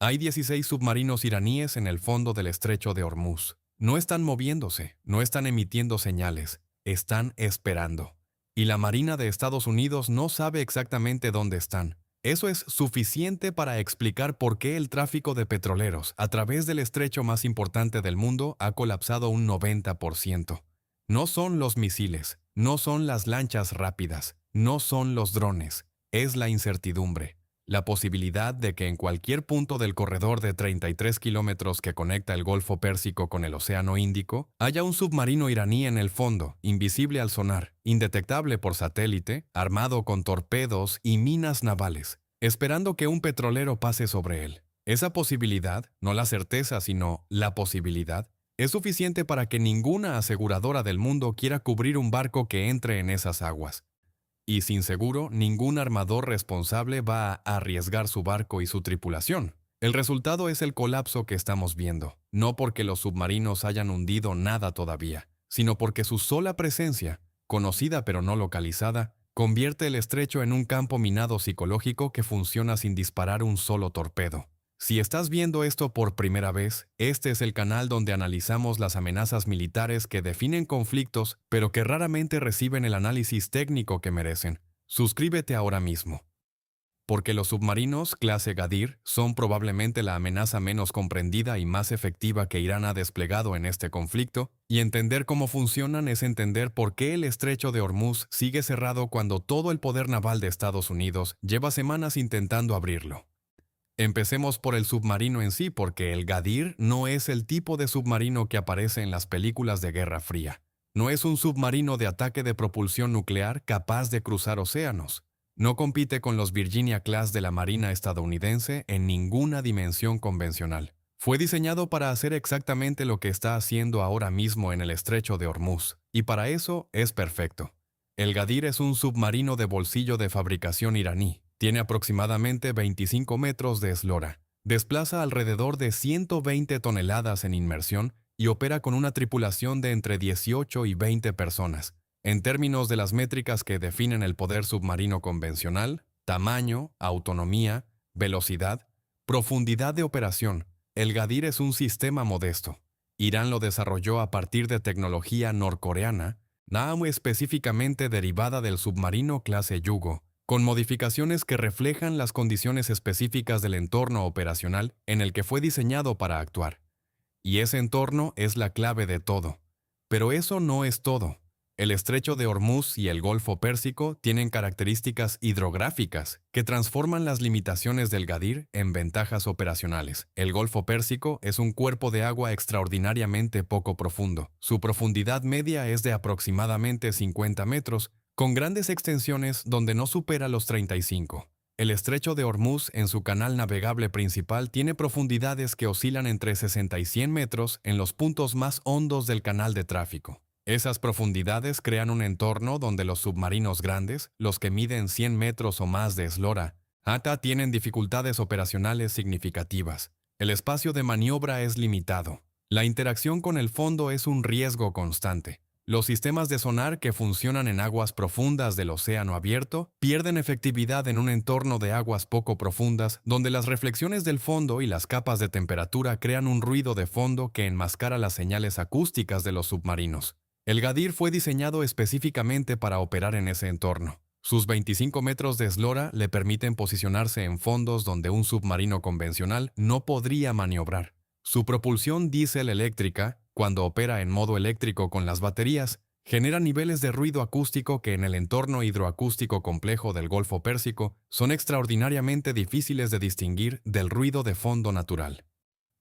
Hay 16 submarinos iraníes en el fondo del estrecho de Hormuz. No están moviéndose, no están emitiendo señales, están esperando. Y la Marina de Estados Unidos no sabe exactamente dónde están. Eso es suficiente para explicar por qué el tráfico de petroleros a través del estrecho más importante del mundo ha colapsado un 90%. No son los misiles, no son las lanchas rápidas, no son los drones, es la incertidumbre. La posibilidad de que en cualquier punto del corredor de 33 kilómetros que conecta el Golfo Pérsico con el Océano Índico haya un submarino iraní en el fondo, invisible al sonar, indetectable por satélite, armado con torpedos y minas navales, esperando que un petrolero pase sobre él. Esa posibilidad, no la certeza sino la posibilidad, es suficiente para que ninguna aseguradora del mundo quiera cubrir un barco que entre en esas aguas. Y sin seguro, ningún armador responsable va a arriesgar su barco y su tripulación. El resultado es el colapso que estamos viendo, no porque los submarinos hayan hundido nada todavía, sino porque su sola presencia, conocida pero no localizada, convierte el estrecho en un campo minado psicológico que funciona sin disparar un solo torpedo. Si estás viendo esto por primera vez, este es el canal donde analizamos las amenazas militares que definen conflictos, pero que raramente reciben el análisis técnico que merecen. Suscríbete ahora mismo. Porque los submarinos clase Gadir son probablemente la amenaza menos comprendida y más efectiva que Irán ha desplegado en este conflicto, y entender cómo funcionan es entender por qué el estrecho de Hormuz sigue cerrado cuando todo el poder naval de Estados Unidos lleva semanas intentando abrirlo. Empecemos por el submarino en sí, porque el Gadir no es el tipo de submarino que aparece en las películas de Guerra Fría. No es un submarino de ataque de propulsión nuclear capaz de cruzar océanos. No compite con los Virginia-class de la Marina estadounidense en ninguna dimensión convencional. Fue diseñado para hacer exactamente lo que está haciendo ahora mismo en el estrecho de Hormuz, y para eso es perfecto. El Gadir es un submarino de bolsillo de fabricación iraní. Tiene aproximadamente 25 metros de eslora. Desplaza alrededor de 120 toneladas en inmersión y opera con una tripulación de entre 18 y 20 personas. En términos de las métricas que definen el poder submarino convencional, tamaño, autonomía, velocidad, profundidad de operación, el Gadir es un sistema modesto. Irán lo desarrolló a partir de tecnología norcoreana, específicamente derivada del submarino clase Yugo, con modificaciones que reflejan las condiciones específicas del entorno operacional en el que fue diseñado para actuar. Y ese entorno es la clave de todo. Pero eso no es todo. El estrecho de Hormuz y el Golfo Pérsico tienen características hidrográficas que transforman las limitaciones del Gadir en ventajas operacionales. El Golfo Pérsico es un cuerpo de agua extraordinariamente poco profundo. Su profundidad media es de aproximadamente 50 metros, con grandes extensiones donde no supera los 35. El estrecho de Hormuz en su canal navegable principal tiene profundidades que oscilan entre 60 y 100 metros en los puntos más hondos del canal de tráfico. Esas profundidades crean un entorno donde los submarinos grandes, los que miden 100 metros o más de eslora, tienen dificultades operacionales significativas. El espacio de maniobra es limitado. La interacción con el fondo es un riesgo constante. Los sistemas de sonar que funcionan en aguas profundas del océano abierto pierden efectividad en un entorno de aguas poco profundas donde las reflexiones del fondo y las capas de temperatura crean un ruido de fondo que enmascara las señales acústicas de los submarinos. El Gadir fue diseñado específicamente para operar en ese entorno. Sus 25 metros de eslora le permiten posicionarse en fondos donde un submarino convencional no podría maniobrar. Su propulsión diésel eléctrica, cuando opera en modo eléctrico con las baterías, genera niveles de ruido acústico que en el entorno hidroacústico complejo del Golfo Pérsico son extraordinariamente difíciles de distinguir del ruido de fondo natural.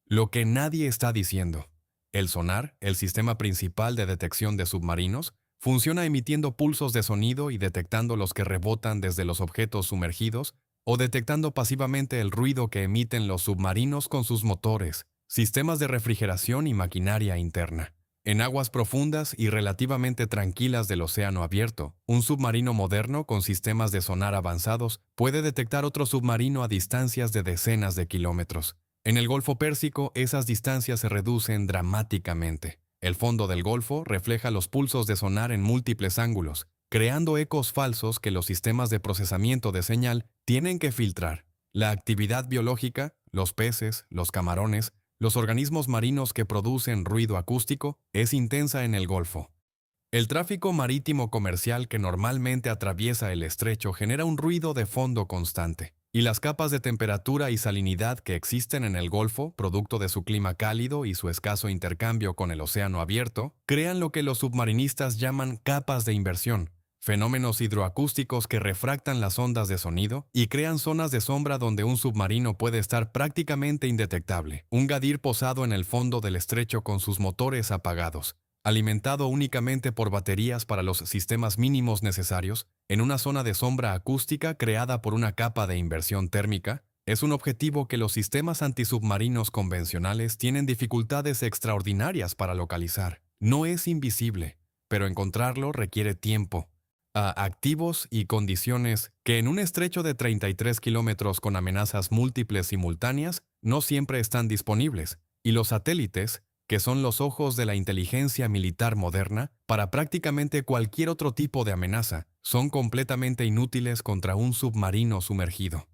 Lo que nadie está diciendo. El sonar, el sistema principal de detección de submarinos, funciona emitiendo pulsos de sonido y detectando los que rebotan desde los objetos sumergidos o detectando pasivamente el ruido que emiten los submarinos con sus motores, sistemas de refrigeración y maquinaria interna. En aguas profundas y relativamente tranquilas del océano abierto, un submarino moderno con sistemas de sonar avanzados puede detectar otro submarino a distancias de decenas de kilómetros. En el Golfo Pérsico, esas distancias se reducen dramáticamente. El fondo del Golfo refleja los pulsos de sonar en múltiples ángulos, creando ecos falsos que los sistemas de procesamiento de señal tienen que filtrar. La actividad biológica, los peces, los camarones, los organismos marinos que producen ruido acústico, es intensa en el Golfo. El tráfico marítimo comercial que normalmente atraviesa el estrecho genera un ruido de fondo constante, y las capas de temperatura y salinidad que existen en el Golfo, producto de su clima cálido y su escaso intercambio con el océano abierto, crean lo que los submarinistas llaman capas de inversión, fenómenos hidroacústicos que refractan las ondas de sonido y crean zonas de sombra donde un submarino puede estar prácticamente indetectable. Un gadir posado en el fondo del estrecho con sus motores apagados, alimentado únicamente por baterías para los sistemas mínimos necesarios, en una zona de sombra acústica creada por una capa de inversión térmica, es un objetivo que los sistemas antisubmarinos convencionales tienen dificultades extraordinarias para localizar. No es invisible, pero encontrarlo requiere tiempo, activos y condiciones que en un estrecho de 33 kilómetros con amenazas múltiples simultáneas no siempre están disponibles, y los satélites, que son los ojos de la inteligencia militar moderna, para prácticamente cualquier otro tipo de amenaza, son completamente inútiles contra un submarino sumergido.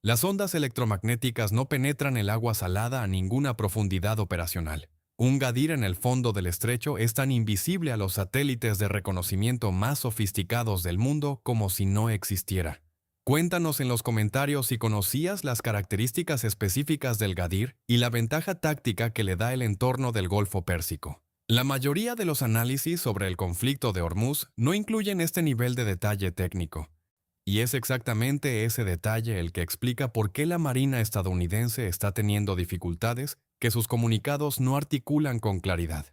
Las ondas electromagnéticas no penetran el agua salada a ninguna profundidad operacional. Un gadir en el fondo del estrecho es tan invisible a los satélites de reconocimiento más sofisticados del mundo como si no existiera. Cuéntanos en los comentarios si conocías las características específicas del gadir y la ventaja táctica que le da el entorno del Golfo Pérsico. La mayoría de los análisis sobre el conflicto de Hormuz no incluyen este nivel de detalle técnico. Y es exactamente ese detalle el que explica por qué la Marina estadounidense está teniendo dificultades que sus comunicados no articulan con claridad.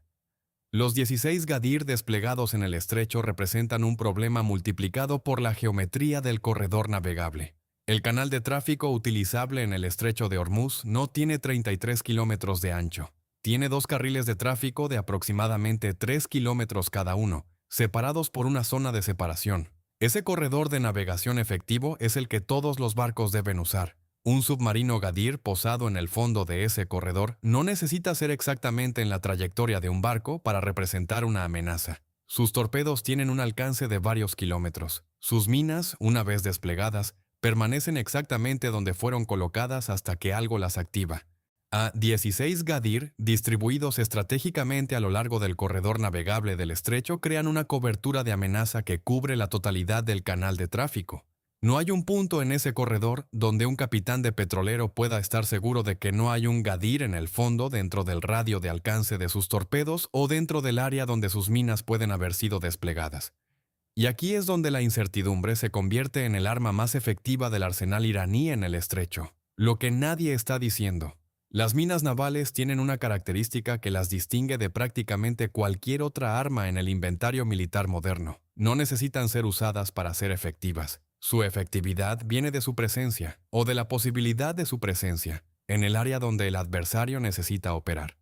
Los 16 gadir desplegados en el estrecho representan un problema multiplicado por la geometría del corredor navegable. El canal de tráfico utilizable en el estrecho de Hormuz no tiene 33 kilómetros de ancho. Tiene dos carriles de tráfico de aproximadamente 3 kilómetros cada uno, separados por una zona de separación. Ese corredor de navegación efectivo es el que todos los barcos deben usar. Un submarino gadir posado en el fondo de ese corredor no necesita ser exactamente en la trayectoria de un barco para representar una amenaza. Sus torpedos tienen un alcance de varios kilómetros. Sus minas, una vez desplegadas, permanecen exactamente donde fueron colocadas hasta que algo las activa. A 16 gadir, distribuidos estratégicamente a lo largo del corredor navegable del estrecho, crean una cobertura de amenaza que cubre la totalidad del canal de tráfico. No hay un punto en ese corredor donde un capitán de petrolero pueda estar seguro de que no hay un gadir en el fondo dentro del radio de alcance de sus torpedos o dentro del área donde sus minas pueden haber sido desplegadas. Y aquí es donde la incertidumbre se convierte en el arma más efectiva del arsenal iraní en el estrecho. Lo que nadie está diciendo. Las minas navales tienen una característica que las distingue de prácticamente cualquier otra arma en el inventario militar moderno. No necesitan ser usadas para ser efectivas. Su efectividad viene de su presencia, o de la posibilidad de su presencia, en el área donde el adversario necesita operar.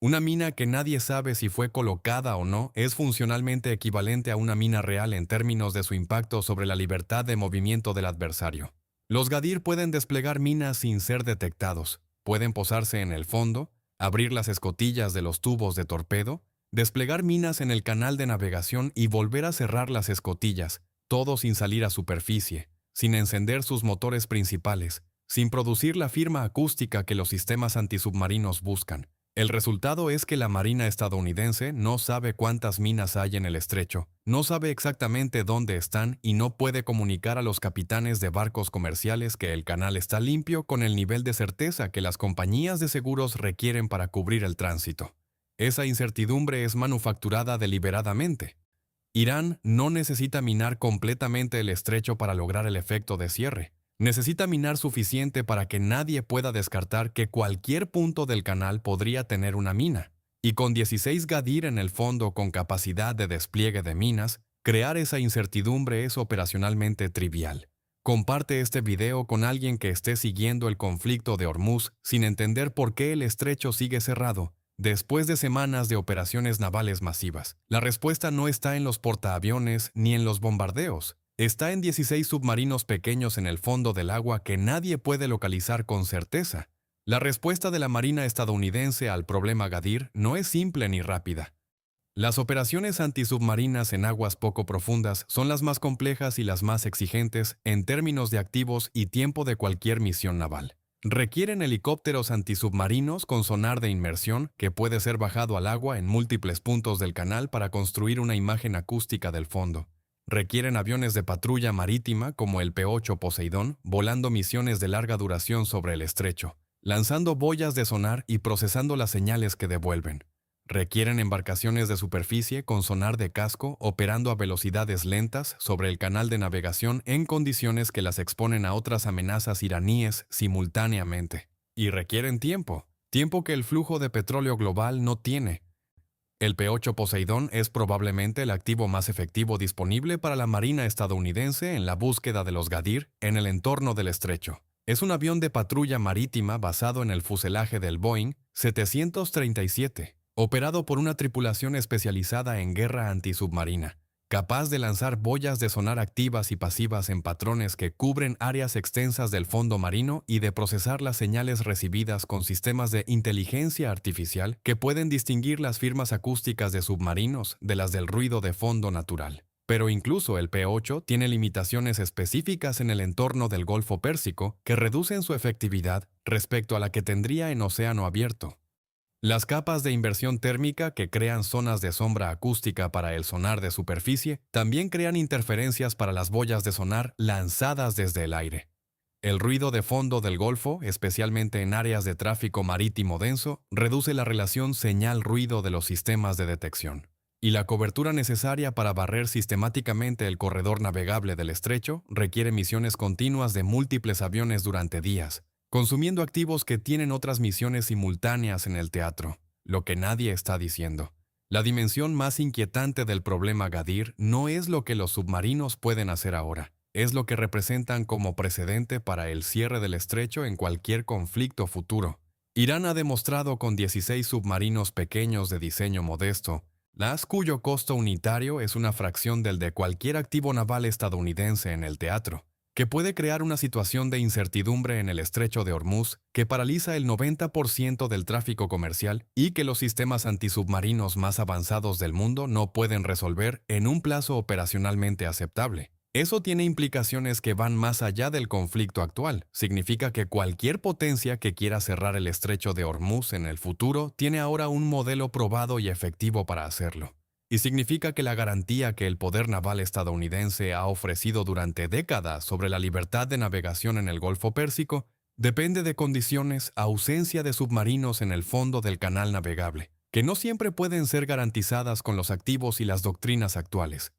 Una mina que nadie sabe si fue colocada o no es funcionalmente equivalente a una mina real en términos de su impacto sobre la libertad de movimiento del adversario. Los gadir pueden desplegar minas sin ser detectados. Pueden posarse en el fondo, abrir las escotillas de los tubos de torpedo, desplegar minas en el canal de navegación y volver a cerrar las escotillas, todo sin salir a superficie, sin encender sus motores principales, sin producir la firma acústica que los sistemas antisubmarinos buscan. El resultado es que la Marina estadounidense no sabe cuántas minas hay en el estrecho, no sabe exactamente dónde están y no puede comunicar a los capitanes de barcos comerciales que el canal está limpio con el nivel de certeza que las compañías de seguros requieren para cubrir el tránsito. Esa incertidumbre es manufacturada deliberadamente. Irán no necesita minar completamente el estrecho para lograr el efecto de cierre. Necesita minar suficiente para que nadie pueda descartar que cualquier punto del canal podría tener una mina. Y con 16 gadir en el fondo con capacidad de despliegue de minas, crear esa incertidumbre es operacionalmente trivial. Comparte este video con alguien que esté siguiendo el conflicto de Hormuz sin entender por qué el estrecho sigue cerrado, después de semanas de operaciones navales masivas. La respuesta no está en los portaaviones ni en los bombardeos. Está en 16 submarinos pequeños en el fondo del agua que nadie puede localizar con certeza. La respuesta de la Marina estadounidense al problema gadir no es simple ni rápida. Las operaciones antisubmarinas en aguas poco profundas son las más complejas y las más exigentes en términos de activos y tiempo de cualquier misión naval. Requieren helicópteros antisubmarinos con sonar de inmersión que puede ser bajado al agua en múltiples puntos del canal para construir una imagen acústica del fondo. Requieren aviones de patrulla marítima como el P-8 Poseidón, volando misiones de larga duración sobre el estrecho, lanzando boyas de sonar y procesando las señales que devuelven. Requieren embarcaciones de superficie con sonar de casco operando a velocidades lentas sobre el canal de navegación en condiciones que las exponen a otras amenazas iraníes simultáneamente. Y requieren tiempo que el flujo de petróleo global no tiene. El P-8 Poseidón es probablemente el activo más efectivo disponible para la Marina estadounidense en la búsqueda de los Gadir en el entorno del estrecho. Es un avión de patrulla marítima basado en el fuselaje del Boeing 737. Operado por una tripulación especializada en guerra antisubmarina, capaz de lanzar boyas de sonar activas y pasivas en patrones que cubren áreas extensas del fondo marino y de procesar las señales recibidas con sistemas de inteligencia artificial que pueden distinguir las firmas acústicas de submarinos de las del ruido de fondo natural. Pero incluso el P-8 tiene limitaciones específicas en el entorno del Golfo Pérsico que reducen su efectividad respecto a la que tendría en océano abierto. Las capas de inversión térmica que crean zonas de sombra acústica para el sonar de superficie también crean interferencias para las boyas de sonar lanzadas desde el aire. El ruido de fondo del Golfo, especialmente en áreas de tráfico marítimo denso, reduce la relación señal-ruido de los sistemas de detección. Y la cobertura necesaria para barrer sistemáticamente el corredor navegable del estrecho requiere misiones continuas de múltiples aviones durante días, consumiendo activos que tienen otras misiones simultáneas en el teatro, lo que nadie está diciendo. La dimensión más inquietante del problema Gadir no es lo que los submarinos pueden hacer ahora, es lo que representan como precedente para el cierre del estrecho en cualquier conflicto futuro. Irán ha demostrado con 16 submarinos pequeños de diseño modesto, cuyo costo unitario es una fracción del de cualquier activo naval estadounidense en el teatro, que puede crear una situación de incertidumbre en el estrecho de Hormuz que paraliza el 90% del tráfico comercial y que los sistemas antisubmarinos más avanzados del mundo no pueden resolver en un plazo operacionalmente aceptable. Eso tiene implicaciones que van más allá del conflicto actual. Significa que cualquier potencia que quiera cerrar el estrecho de Hormuz en el futuro tiene ahora un modelo probado y efectivo para hacerlo. Y significa que la garantía que el poder naval estadounidense ha ofrecido durante décadas sobre la libertad de navegación en el Golfo Pérsico depende de condiciones ausencia de submarinos en el fondo del canal navegable, que no siempre pueden ser garantizadas con los activos y las doctrinas actuales.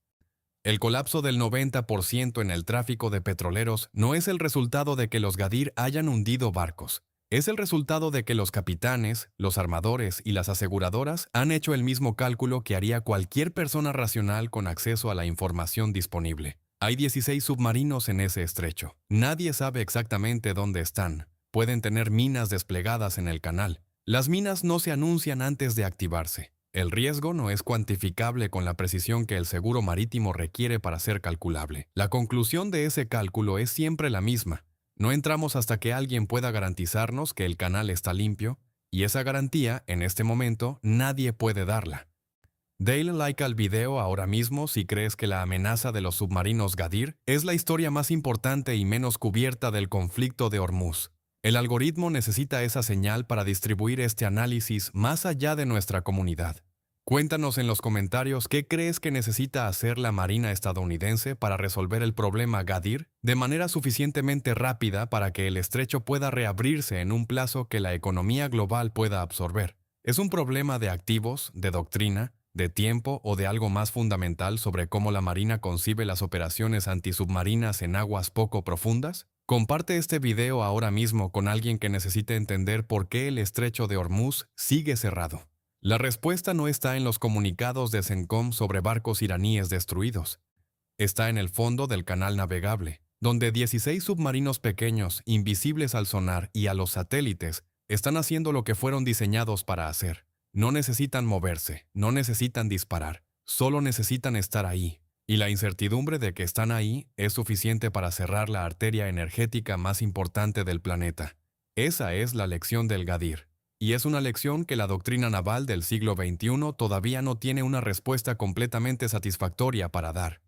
El colapso del 90% en el tráfico de petroleros no es el resultado de que los Gadir hayan hundido barcos. Es el resultado de que los capitanes, los armadores y las aseguradoras han hecho el mismo cálculo que haría cualquier persona racional con acceso a la información disponible. Hay 16 submarinos en ese estrecho. Nadie sabe exactamente dónde están. Pueden tener minas desplegadas en el canal. Las minas no se anuncian antes de activarse. El riesgo no es cuantificable con la precisión que el seguro marítimo requiere para ser calculable. La conclusión de ese cálculo es siempre la misma. No entramos hasta que alguien pueda garantizarnos que el canal está limpio, y esa garantía, en este momento, nadie puede darla. Dale like al video ahora mismo si crees que la amenaza de los submarinos Gadir es la historia más importante y menos cubierta del conflicto de Hormuz. El algoritmo necesita esa señal para distribuir este análisis más allá de nuestra comunidad. Cuéntanos en los comentarios qué crees que necesita hacer la Marina estadounidense para resolver el problema Gadir de manera suficientemente rápida para que el estrecho pueda reabrirse en un plazo que la economía global pueda absorber. ¿Es un problema de activos, de doctrina, de tiempo o de algo más fundamental sobre cómo la Marina concibe las operaciones antisubmarinas en aguas poco profundas? Comparte este video ahora mismo con alguien que necesite entender por qué el estrecho de Hormuz sigue cerrado. La respuesta no está en los comunicados de CENTCOM sobre barcos iraníes destruidos. Está en el fondo del canal navegable, donde 16 submarinos pequeños, invisibles al sonar y a los satélites, están haciendo lo que fueron diseñados para hacer. No necesitan moverse, no necesitan disparar, solo necesitan estar ahí. Y la incertidumbre de que están ahí es suficiente para cerrar la arteria energética más importante del planeta. Esa es la lección del Gadir. Y es una lección que la doctrina naval del siglo XXI todavía no tiene una respuesta completamente satisfactoria para dar.